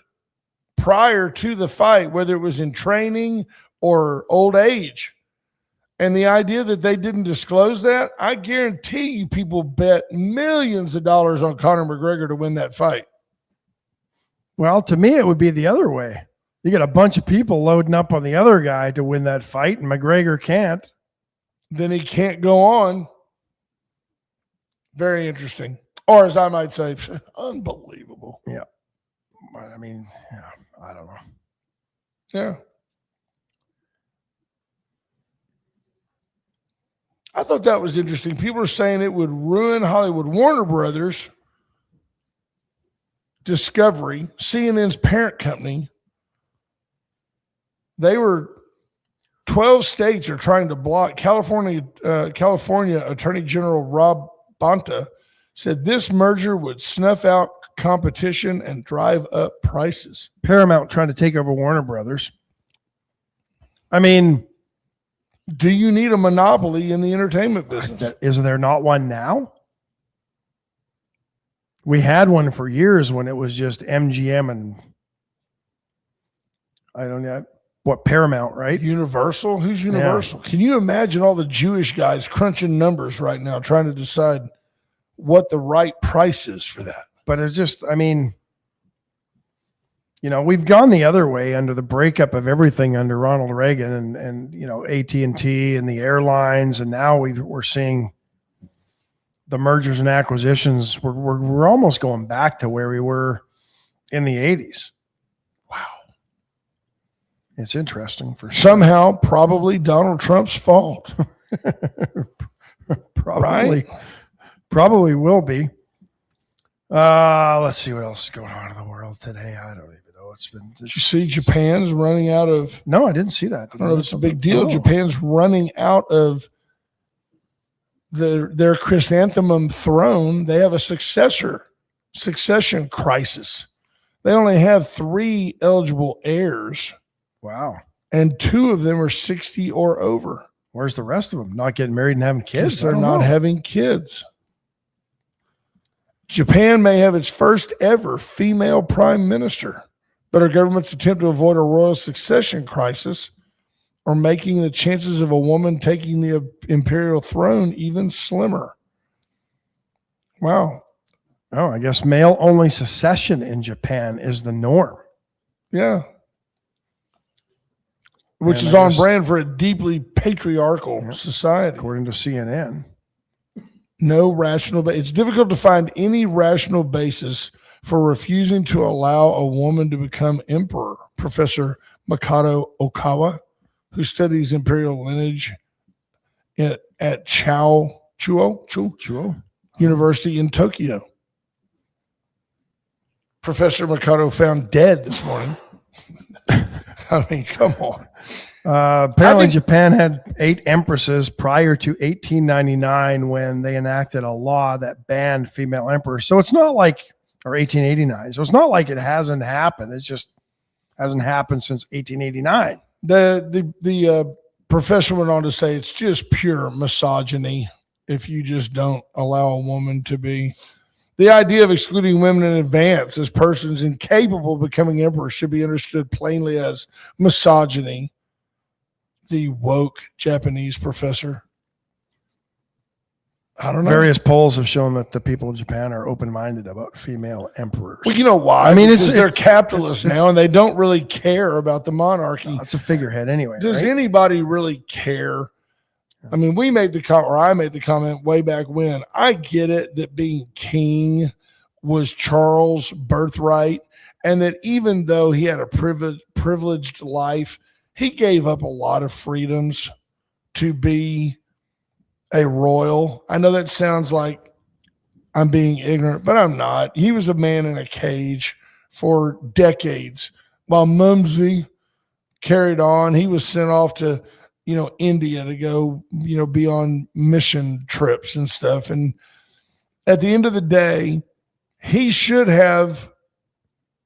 prior to the fight, whether it was in training or old age. And the idea that they didn't disclose that, I guarantee you people bet millions of dollars on Conor McGregor to win that fight. Well, to me, it would be the other way. You get a bunch of people loading up on the other guy to win that fight, and McGregor can't. Then he can't go on. Very interesting. Or as I might say, unbelievable. Yeah. I mean, I don't know. Yeah. I thought that was interesting. People are saying it would ruin Hollywood. Warner Brothers, Discovery, CNN's parent company, they were 12 states are trying to block. California Attorney General Rob Bonta said this merger would snuff out competition and drive up prices. Paramount trying to take over Warner Brothers. I mean, do you need a monopoly in the entertainment business? Is there not one now? We had one for years when it was just MGM and I don't know what, Paramount, right? Universal? Who's Universal? Yeah. Can you imagine all the Jewish guys crunching numbers right now trying to decide what the right price is for that? But it's just, I mean, we've gone the other way under the breakup of everything under Ronald Reagan and AT&T and the airlines. And now we're seeing the mergers and acquisitions. We're almost going back to where we were in the 80s. Wow. It's interesting for sure. Somehow, probably Donald Trump's fault. Probably will be. Let's see what else is going on in the world today. I don't even know. Did you see Japan's running out of? No, I didn't see that. I don't know. It's a big deal. Japan's running out of their chrysanthemum throne. They have a succession crisis. They only have 3 eligible heirs. Wow. And 2 of them are 60 or over. Where's the rest of them? Not getting married and having kids? They're not having kids. Japan may have its first ever female prime minister, but our government's attempt to avoid a royal succession crisis are making the chances of a woman taking the imperial throne even slimmer. Wow. Oh, I guess male-only succession in Japan is the norm. Yeah. Which is on brand for a deeply patriarchal society. According to CNN. No rational it's difficult to find any rational basis for refusing to allow a woman to become emperor. Professor Makoto Okawa, who studies imperial lineage at Chuo University in Tokyo. Professor Makoto found dead this morning. I mean, come on. Apparently, Japan had 8 empresses prior to 1899 when they enacted a law that banned female emperors. So it's not like, or 1889. So it's not like it hasn't happened. It just hasn't happened since 1889. The professor went on to say it's just pure misogyny if you just don't allow a woman to be. The idea of excluding women in advance as persons incapable of becoming emperors should be understood plainly as misogyny. The woke Japanese professor. I don't know. Various polls have shown that the people of Japan are open-minded about female emperors. Well, you know why? I mean, they're capitalists now, and they don't really care about the monarchy. It's a figurehead anyway. Does right? anybody really care? I mean, I made the comment way back when. I get it that being king was Charles' birthright, and that even though he had a privileged life, he gave up a lot of freedoms to be a royal. I know that sounds like I'm being ignorant, but I'm not. He was a man in a cage for decades while Mumsy carried on. He was sent off to, India to go, be on mission trips and stuff. And at the end of the day, he should have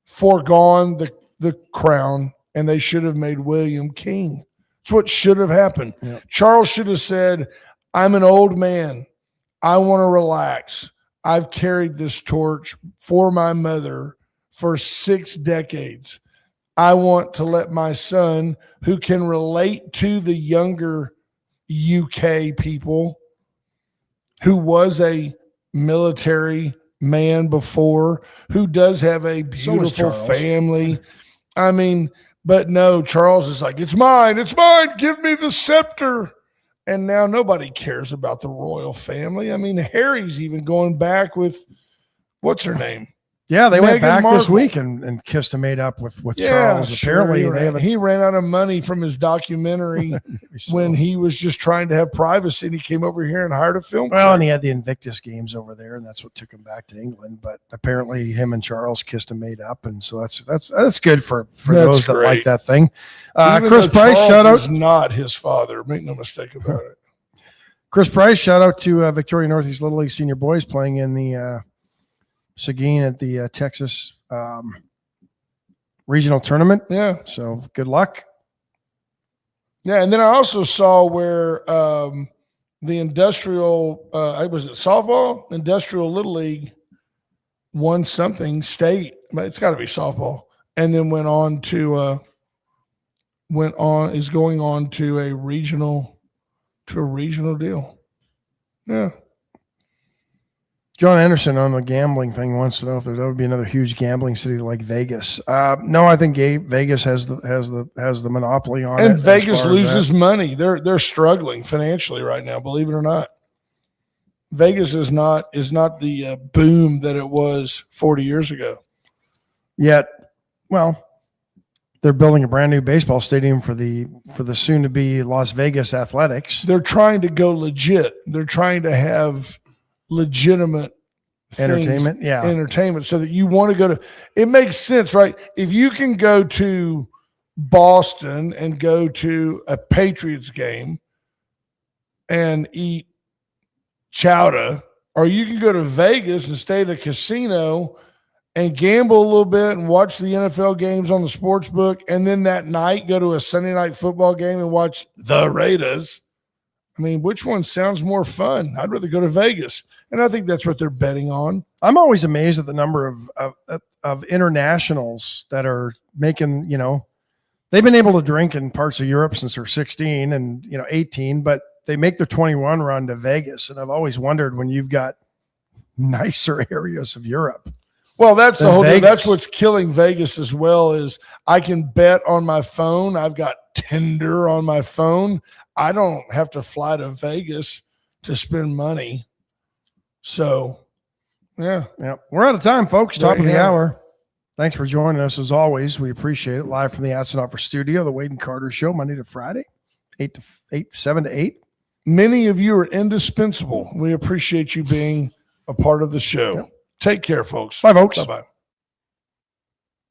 foregone the crown, and they should have made William king. It's what should have happened. Yep. Charles should have said, I'm an old man. I want to relax. I've carried this torch for my mother for 6 decades. I want to let my son, who can relate to the younger UK people, who was a military man before, who does have a beautiful family. I mean, but no, Charles is like, it's mine, give me the scepter. And now nobody cares about the royal family. I mean, Harry's even going back with, what's her name? Yeah, they went back Markle this week and kissed and made up with Charles. Apparently, he ran out of money from his documentary when he was just trying to have privacy, and he came over here and hired a film crew. Well, and he had the Invictus Games over there, and that's what took him back to England. But apparently, him and Charles kissed and made up, and so that's good for those that like that thing. Chris Price, shout out. Is not his father. Make no mistake about it. Chris Price, shout out to Victoria Northeast Little League senior boys playing in the Seguin at the Texas regional tournament. Yeah. So good luck. Yeah. And then I also saw where the industrial, was it softball? Industrial Little League won something state, but it's got to be softball. And then is going on to a regional deal. Yeah. John Anderson on the gambling thing wants to know if there would be another huge gambling city like Vegas. No, I think Vegas has the monopoly on it. And Vegas loses money. They're struggling financially right now, believe it or not. Vegas is not the boom that it was 40 years ago. Yet, well, they're building a brand new baseball stadium for the soon to be Las Vegas Athletics. They're trying to go legit. They're trying to have legitimate Entertainment, entertainment, so that you want to go to. It makes sense, right? If you can go to Boston and go to a Patriots game and eat chowder, or you can go to Vegas and stay at a casino and gamble a little bit and watch the NFL games on the sports book, and then that night go to a Sunday night football game and watch the Raiders. I mean, which one sounds more fun? I'd rather go to Vegas. And I think that's what they're betting on. I'm always amazed at the number of internationals that are making, they've been able to drink in parts of Europe since they're 16 and, 18, but they make their 21 run to Vegas. And I've always wondered when you've got nicer areas of Europe. Well, that's the whole Vegas. thing. That's what's killing Vegas as well, is I can bet on my phone. I've got Tinder on my phone. I don't have to fly to Vegas to spend money. So, yeah. We're out of time, folks. There Top of you the have it. hour. Thanks for joining us as always. We appreciate it. Live from the Atsenoffer Studio, the Wade and Carter Show, Monday to Friday, 7 to 8. Many of you are indispensable. We appreciate you being a part of the show. Yep. Take care, folks. Bye, folks. Bye-bye.